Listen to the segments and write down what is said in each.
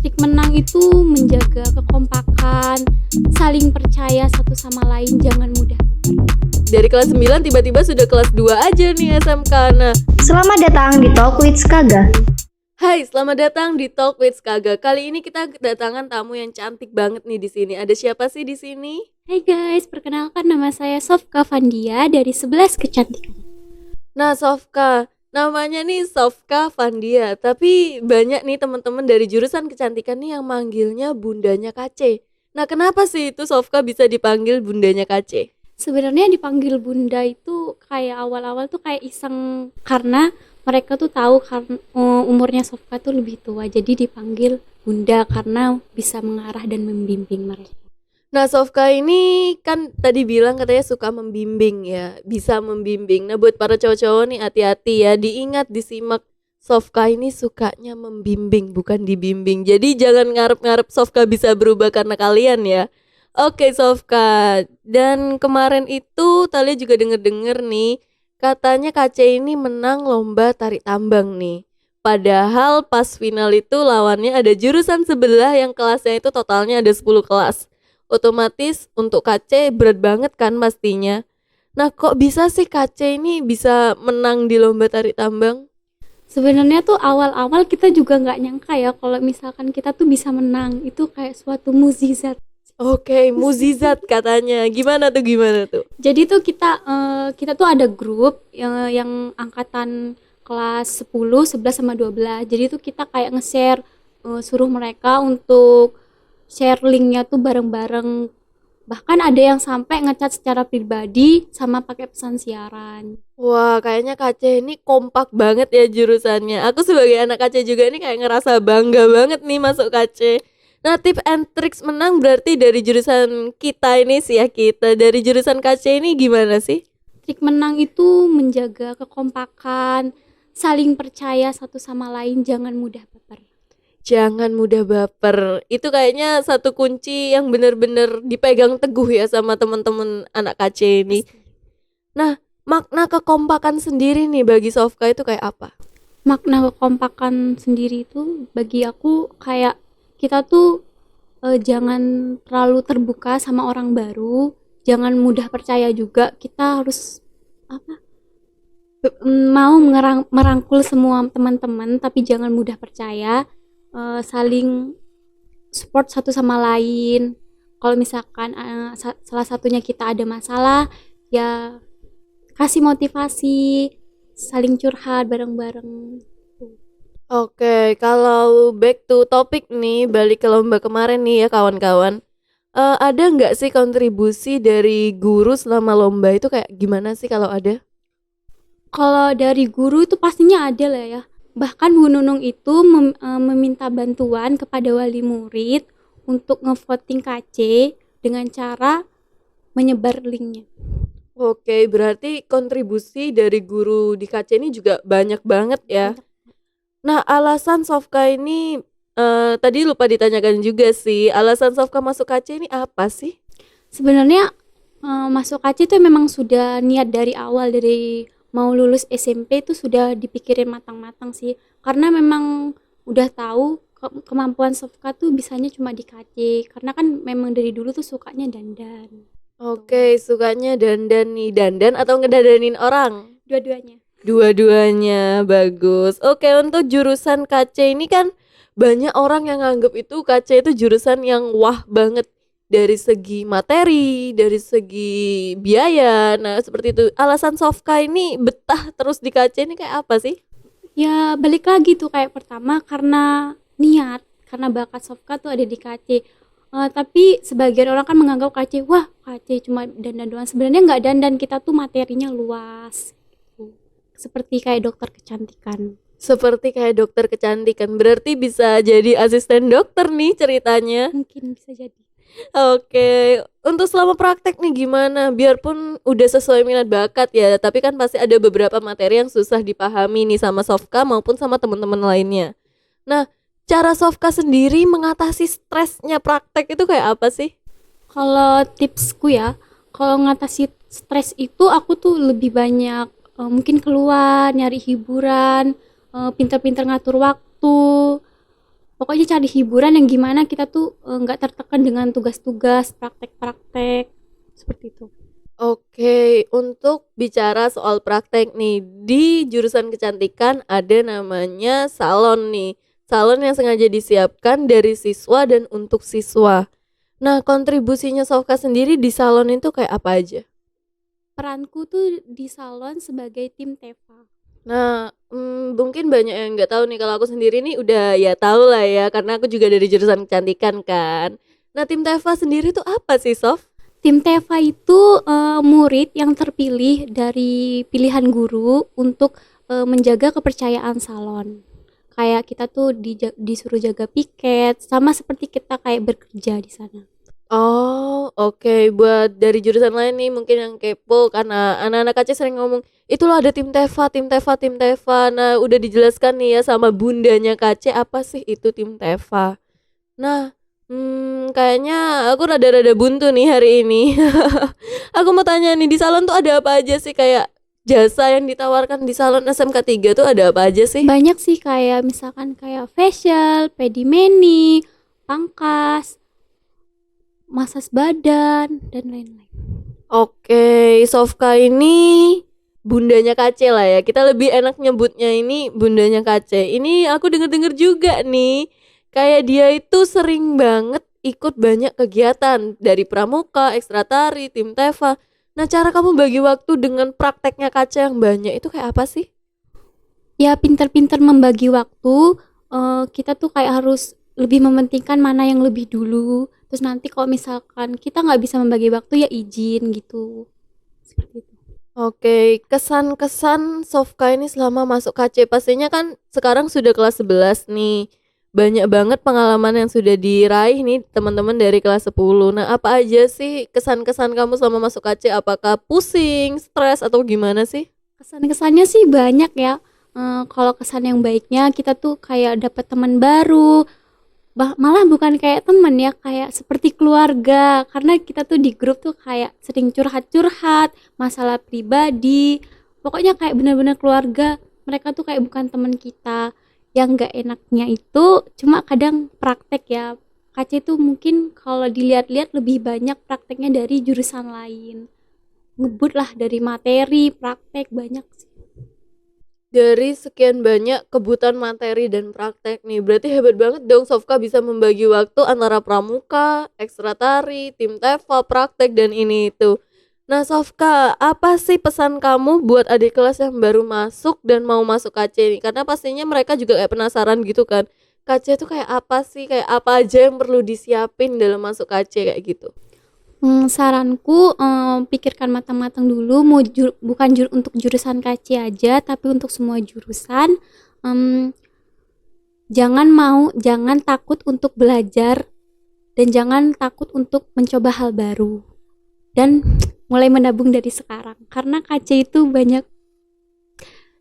Trik menang itu menjaga kekompakan, saling percaya satu sama lain, jangan mudah baper. Dari kelas 9 tiba-tiba sudah kelas 2 aja nih SMK. Nah, Selamat datang di Talk with Skaga. hai, selamat datang di Talk with Skaga. Kali ini kita kedatangan tamu yang cantik banget nih di sini. Ada siapa sih di sini? Hai guys, perkenalkan nama saya Sofka Vandia dari 11 Kecantikan. Nah, Sofka, namanya nih Sofka Vandia, tapi banyak nih teman-teman dari jurusan kecantikan nih yang manggilnya bundanya KC. Nah, kenapa sih itu Sofka bisa dipanggil bundanya KC? Sebenarnya dipanggil bunda itu kayak awal-awal tuh kayak iseng karena mereka tuh tahu karena umurnya Sofka tuh lebih tua, jadi dipanggil bunda karena bisa mengarah dan membimbing mereka. Nah, Sofka ini kan tadi bilang katanya suka membimbing ya, bisa membimbing. Nah, buat para cowok-cowok nih hati-hati ya, diingat, disimak. Sofka ini sukanya membimbing, bukan dibimbing. Jadi jangan ngarep-ngarep Sofka bisa berubah karena kalian ya. Oke, Sofka. Dan kemarin itu Talia juga denger-denger nih, katanya KC ini menang lomba tarik tambang nih. Padahal pas final itu lawannya ada jurusan sebelah yang kelasnya itu totalnya ada 10 kelas. Otomatis untuk KC berat banget kan pastinya. Nah, kok bisa sih KC ini bisa menang di lomba tarik tambang? Sebenarnya tuh awal-awal kita juga nggak nyangka ya kalau misalkan kita tuh bisa menang, itu kayak suatu mukjizat. Oke, mukjizat katanya. Gimana tuh? Jadi tuh kita tuh ada grup yang angkatan kelas 10, 11 sama 12. Jadi tuh kita kayak nge-share, suruh mereka untuk share linknya tuh bareng-bareng. Bahkan ada yang sampai ngecat secara pribadi sama pakai pesan siaran. Wah, kayaknya KC ini kompak banget ya jurusannya. Aku sebagai anak KC juga ini kayak ngerasa bangga banget nih masuk KC. Nah, tips and tricks menang berarti dari jurusan kita ini sih ya, kita. Dari jurusan KC ini gimana sih? Trik menang itu menjaga kekompakan, saling percaya satu sama lain, jangan mudah baper. Jangan mudah baper. Itu kayaknya satu kunci yang benar-benar dipegang teguh ya sama teman-teman anak KC ini. Nah, makna kekompakan sendiri nih bagi Sofka itu kayak apa? Makna kekompakan sendiri itu bagi aku kayak kita tuh jangan terlalu terbuka sama orang baru, jangan mudah percaya juga. Kita harus mau merangkul semua teman-teman, tapi jangan mudah percaya. Saling support satu sama lain. Kalau misalkan salah satunya kita ada masalah, ya kasih motivasi, saling curhat bareng-bareng. Oke, kalau back to topik nih, balik ke lomba kemarin nih ya kawan-kawan. Ada nggak sih kontribusi dari guru selama lomba itu kayak gimana sih kalau ada? Kalau dari guru itu pastinya ada lah ya. Bahkan Bu Nunung itu meminta bantuan kepada wali murid untuk ngevoting KC dengan cara menyebar linknya. Oke, berarti kontribusi dari guru di KC ini juga banyak banget ya. Nah, alasan Sofka ini tadi lupa ditanyakan juga sih. Alasan Sofka masuk KC ini apa sih? Sebenarnya masuk KC itu memang sudah niat dari awal, dari mau lulus SMP itu sudah dipikirin matang-matang sih. Karena memang udah tahu kemampuan Sofka tuh bisanya cuma di KC. Karena kan memang dari dulu tuh sukanya dandan. Oke, sukanya dandan nih. Dandan atau ngedadanin orang? Dua-duanya. Dua-duanya bagus. Oke, untuk jurusan KC ini kan banyak orang yang nganggep itu KC itu jurusan yang wah banget dari segi materi, dari segi biaya. Nah, seperti itu. Alasan Sofka ini betah terus di KC ini kayak apa sih? Ya balik lagi tuh kayak pertama karena niat, karena bakat Sofka tuh ada di KC. Tapi sebagian orang kan menganggap KC, wah KC cuma dandan doang. Sebenarnya nggak dandan, kita tuh materinya luas. Seperti kayak dokter kecantikan. Seperti kayak dokter kecantikan. Berarti bisa jadi asisten dokter nih ceritanya. Mungkin bisa jadi. Oke, untuk selama praktek nih gimana? Biarpun udah sesuai minat bakat ya, tapi kan pasti ada beberapa materi yang susah dipahami nih sama Sofka maupun sama teman-teman lainnya. Nah, cara Sofka sendiri mengatasi stresnya praktek itu kayak apa sih? Kalau tipsku ya, kalau ngatasi stres itu aku tuh lebih banyak mungkin keluar, nyari hiburan, pintar-pintar ngatur waktu. Pokoknya cari hiburan yang gimana kita tuh nggak tertekan dengan tugas-tugas, praktek-praktek seperti itu. Oke, untuk bicara soal praktek nih, di jurusan kecantikan ada namanya salon nih. Salon yang sengaja disiapkan dari siswa dan untuk siswa. Nah, kontribusinya Sofka sendiri di salon itu kayak apa aja? Peranku tuh di salon sebagai tim Teva. Nah, mungkin banyak yang nggak tahu nih, kalau aku sendiri nih udah ya tahu lah ya, karena aku juga dari jurusan kecantikan kan. Nah, tim Teva sendiri tuh apa sih, Sof? Tim Teva itu murid yang terpilih dari pilihan guru untuk menjaga kepercayaan salon. Kayak kita tuh disuruh jaga piket, sama seperti kita kayak bekerja di sana. Oh, oke. Buat dari jurusan lain nih mungkin yang kepo, karena anak-anak KC sering ngomong, "Itu loh ada tim Teva, tim Teva, tim Teva." Nah, udah dijelaskan nih ya sama bundanya KC apa sih itu tim Teva. Nah, kayaknya aku rada-rada buntu nih hari ini. Aku mau tanya nih, di salon tuh ada apa aja sih, kayak jasa yang ditawarkan di salon SMK 3 tuh ada apa aja sih? Banyak sih kayak misalkan kayak facial, pedimani, pangkas, masas badan, dan lain-lain. Oke, Sofka ini bundanya KC lah ya. Kita lebih enak nyebutnya ini bundanya KC. Ini aku denger-denger juga nih, kayak dia itu sering banget ikut banyak kegiatan dari pramuka, ekstra tari, tim Teva. Nah, cara kamu bagi waktu dengan prakteknya KC yang banyak itu kayak apa sih? Ya pintar-pintar membagi waktu, kita tuh kayak harus lebih mementingkan mana yang lebih dulu. Terus nanti kalau misalkan kita nggak bisa membagi waktu ya izin gitu. Seperti itu. Oke, kesan-kesan Sofka ini selama masuk KC, pastinya kan sekarang sudah kelas 11 nih. Banyak banget pengalaman yang sudah diraih nih teman-teman dari kelas 10. Nah, apa aja sih kesan-kesan kamu selama masuk KC? Apakah pusing, stres, atau gimana sih? Kesan-kesannya sih banyak ya. Kalau kesan yang baiknya kita tuh kayak dapat teman baru, malah bukan kayak temen ya, kayak seperti keluarga, karena kita tuh di grup tuh kayak sering curhat-curhat masalah pribadi, pokoknya kayak benar-benar keluarga. Mereka tuh kayak bukan teman kita. Yang nggak enaknya itu cuma kadang praktek ya, KC itu mungkin kalau dilihat-lihat lebih banyak prakteknya dari jurusan lain, ngebut lah dari materi praktek banyak sih. Dari sekian banyak kebutuhan materi dan praktek nih, berarti hebat banget dong Sofka bisa membagi waktu antara pramuka, ekstra tari, tim Teva, praktek, dan ini itu. Nah, Sofka, apa sih pesan kamu buat adik kelas yang baru masuk dan mau masuk KC nih? Karena pastinya mereka juga kayak penasaran gitu kan. KC itu kayak apa sih? Kayak apa aja yang perlu disiapin dalam masuk KC kayak gitu? Saranku, pikirkan matang-matang dulu mau bukan untuk jurusan KC aja, tapi untuk semua jurusan. Jangan takut untuk belajar dan jangan takut untuk mencoba hal baru. Dan mulai menabung dari sekarang, karena KC itu banyak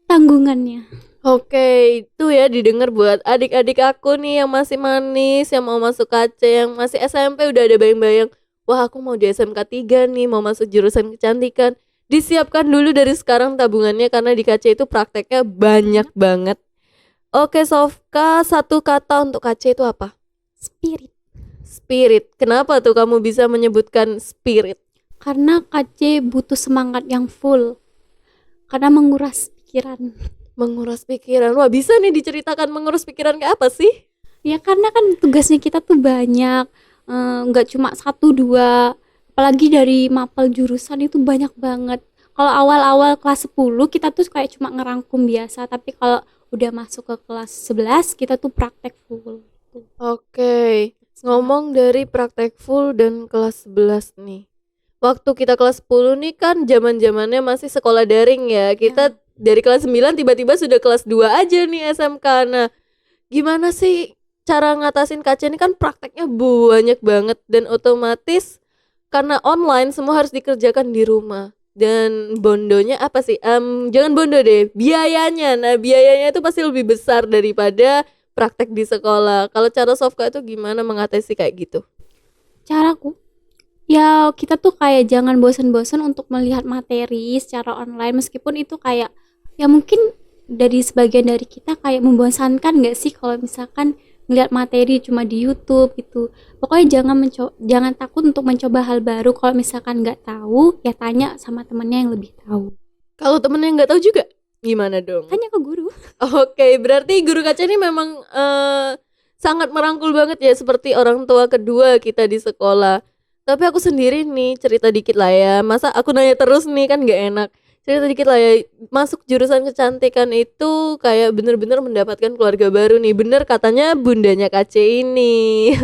tanggungannya. Oke, itu ya didengar buat adik-adik aku nih yang masih manis, yang mau masuk KC, yang masih SMP udah ada bayang-bayang, wah aku mau di SMK 3 nih, mau masuk jurusan kecantikan. Disiapkan dulu dari sekarang tabungannya, karena di KC itu prakteknya banyak banget. Oke Sofka, satu kata untuk KC itu apa? Spirit. Spirit. Kenapa tuh kamu bisa menyebutkan spirit? Karena KC butuh semangat yang full, karena menguras pikiran. Menguras pikiran. Wah, bisa nih diceritakan menguras pikiran kayak apa sih? Ya karena kan tugasnya kita tuh banyak, nggak cuma 1-2, apalagi dari mapel jurusan itu banyak banget. Kalau awal-awal kelas 10 kita tuh kayak cuma ngerangkum biasa, tapi kalau udah masuk ke kelas 11 kita tuh praktek full. Oke, ngomong dari praktek full dan kelas 11 nih. Waktu kita kelas 10 nih kan zaman-zamannya masih sekolah daring ya. Kita dari kelas 9 tiba-tiba sudah kelas 2 aja nih SMK. Nah, gimana sih cara ngatasin KC ini, kan prakteknya banyak banget dan otomatis karena online semua harus dikerjakan di rumah. Dan bondonya apa sih? Jangan bondo deh, biayanya. Nah, biayanya itu pasti lebih besar daripada praktek di sekolah. Kalau cara Sofka itu gimana mengatasi kayak gitu? Caraku, ya kita tuh kayak jangan bosan-bosan untuk melihat materi secara online, meskipun itu kayak ya mungkin dari sebagian dari kita kayak membosankan gak sih kalau misalkan ngeliat materi cuma di YouTube gitu. Pokoknya jangan takut untuk mencoba hal baru. Kalau misalkan nggak tahu, ya tanya sama temennya yang lebih tahu. Kalau temennya nggak tahu juga, gimana dong? Tanya ke guru. Oke, berarti guru kaca ini memang sangat merangkul banget ya, seperti orang tua kedua kita di sekolah. Tapi aku sendiri nih cerita dikit lah ya. Masa aku nanya terus nih, kan nggak enak. Cerita dikit lah ya. Masuk jurusan kecantikan itu kayak bener-bener mendapatkan keluarga baru nih. Bener katanya bundanya KC ini.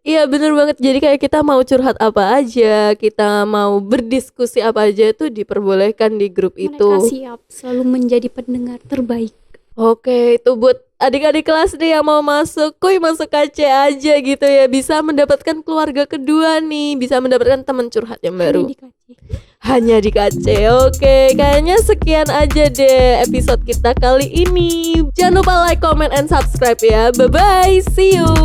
Iya bener banget. Jadi kayak kita mau curhat apa aja, kita mau berdiskusi apa aja itu diperbolehkan di grup Mereka itu. siap selalu menjadi pendengar terbaik. Oke, itu buat adik-adik kelas nih yang mau masuk, kuy masuk KC aja gitu ya. Bisa mendapatkan keluarga kedua nih, bisa mendapatkan teman curhat yang baru. Hanya di KC. Hanya di KC. Oke, kayaknya sekian aja deh episode kita kali ini. Jangan lupa like, comment, and subscribe ya. Bye-bye, see you.